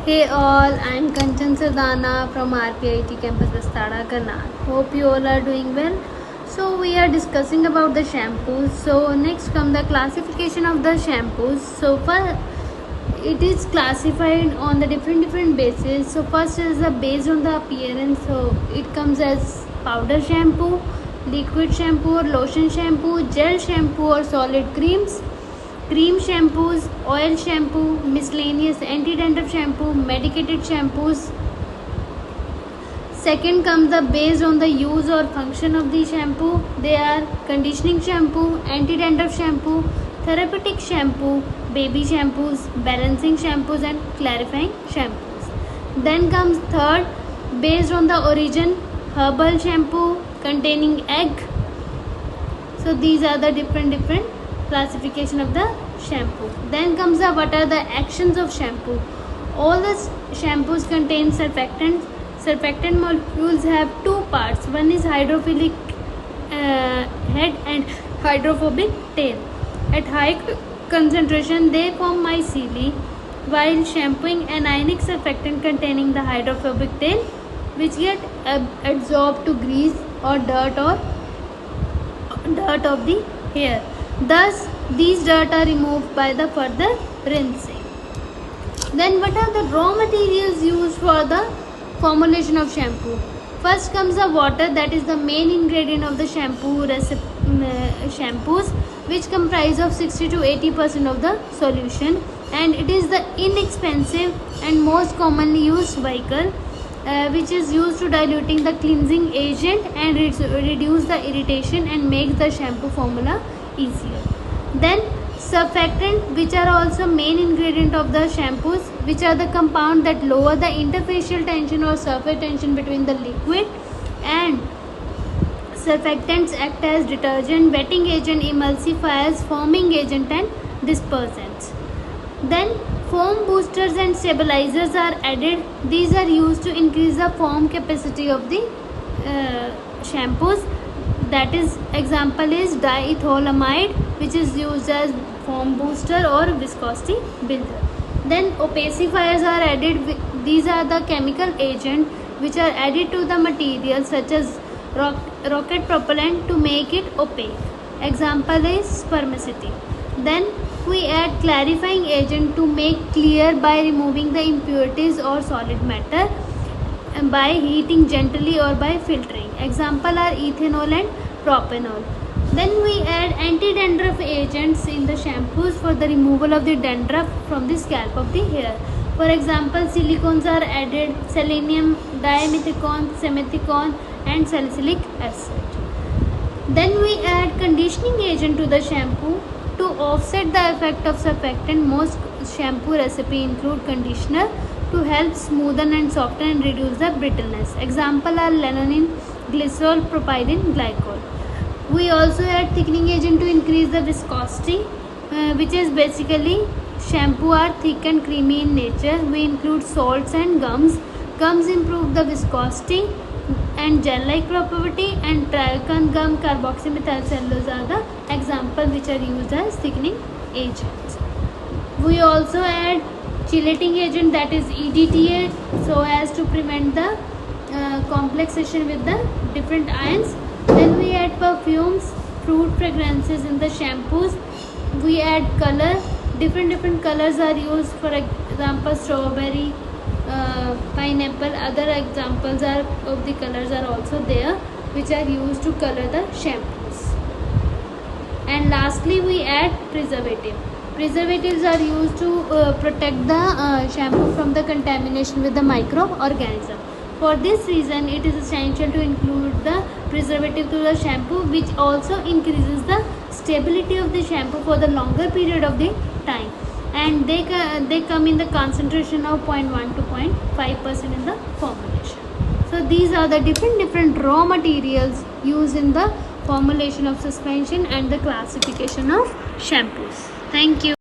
Hey all, I'm Kanchan Sardana from RPIT campus Vastada, Karnal. Hope you all are doing well. So we are discussing about the shampoos. So next come the classification of the shampoos. So first it is classified on the different bases. So first is the based on the appearance. So it comes as powder shampoo, liquid shampoo or lotion shampoo, gel shampoo or solid creams, cream shampoos, oil shampoo, miscellaneous anti-dandruff shampoo, medicated shampoos. Second comes the based on the use or function of the shampoo. They are conditioning shampoo, anti-dandruff shampoo, therapeutic shampoo, baby shampoos, balancing shampoos and clarifying shampoos. Then comes third, based on the origin, herbal shampoo containing egg. So these are the different classification of the shampoo. Then comes the what are the actions of shampoo. All the shampoos contain surfactants. Surfactant molecules have two parts. One is hydrophilic head and hydrophobic tail. At high concentration they form micelle, while shampooing an ionic surfactant containing the hydrophobic tail, which get absorbed to grease or dirt of the hair. Thus, these dirt are removed by the further rinsing. Then, what are the raw materials used for the formulation of shampoo? First comes the water, that is the main ingredient of the shampoos, which comprise of 60 to 80% of the solution, and it is the inexpensive and most commonly used vehicle, which is used to diluting the cleansing agent and reduce the irritation and makes the shampoo formula easier. Then surfactant, which are also main ingredient of the shampoos, which are the compound that lower the interfacial tension or surface tension between the liquid, and surfactants act as detergent, wetting agent, emulsifiers, foaming agent and dispersants. Then foam boosters and stabilizers are added. These are used to increase the foam capacity of the shampoos. That is, example is diethylamide, which is used as foam booster or viscosity builder. Then opacifiers are added. These are the chemical agent which are added to the material such as rocket propellant to make it opaque. Example is spermaceti. Then we add clarifying agent to make clear by removing the impurities or solid matter by heating gently or by filtering. Example are ethanol and propanol. Then we add anti-dandruff agents in the shampoos for the removal of the dandruff from the scalp of the hair. For example, silicones are added, selenium, dimethicone, simethicone and salicylic acid. Then we add conditioning agent to the shampoo to offset the effect of surfactant. Most shampoo recipe include conditioner to help smoothen and soften and reduce the brittleness. Example are lanolin, glycerol, propylene glycol. We also add thickening agent to increase the viscosity, which is basically shampoo are thick and creamy in nature. We include salts and gums. Gums improve the viscosity and gel-like property, and triacon gum, carboxymethyl cellulose are the example which are used as thickening agents. We also add chelating agent, that is EDTA, so as to prevent the complexation with the different ions. Then we add perfumes, fruit fragrances in the shampoos. We add color. Different colors are used. For example, strawberry, pineapple. Other examples are of the colors are also there, which are used to color the shampoos. And lastly, we add preservative. Preservatives are used to protect the shampoo from the contamination with the microorganism. For this reason, it is essential to include the preservative to the shampoo, which also increases the stability of the shampoo for the longer period of the time. And they come in the concentration of 0.1 to 0.5% in the formulation. So these are the different raw materials used in the formulation of suspension and the classification of shampoos. Thank you.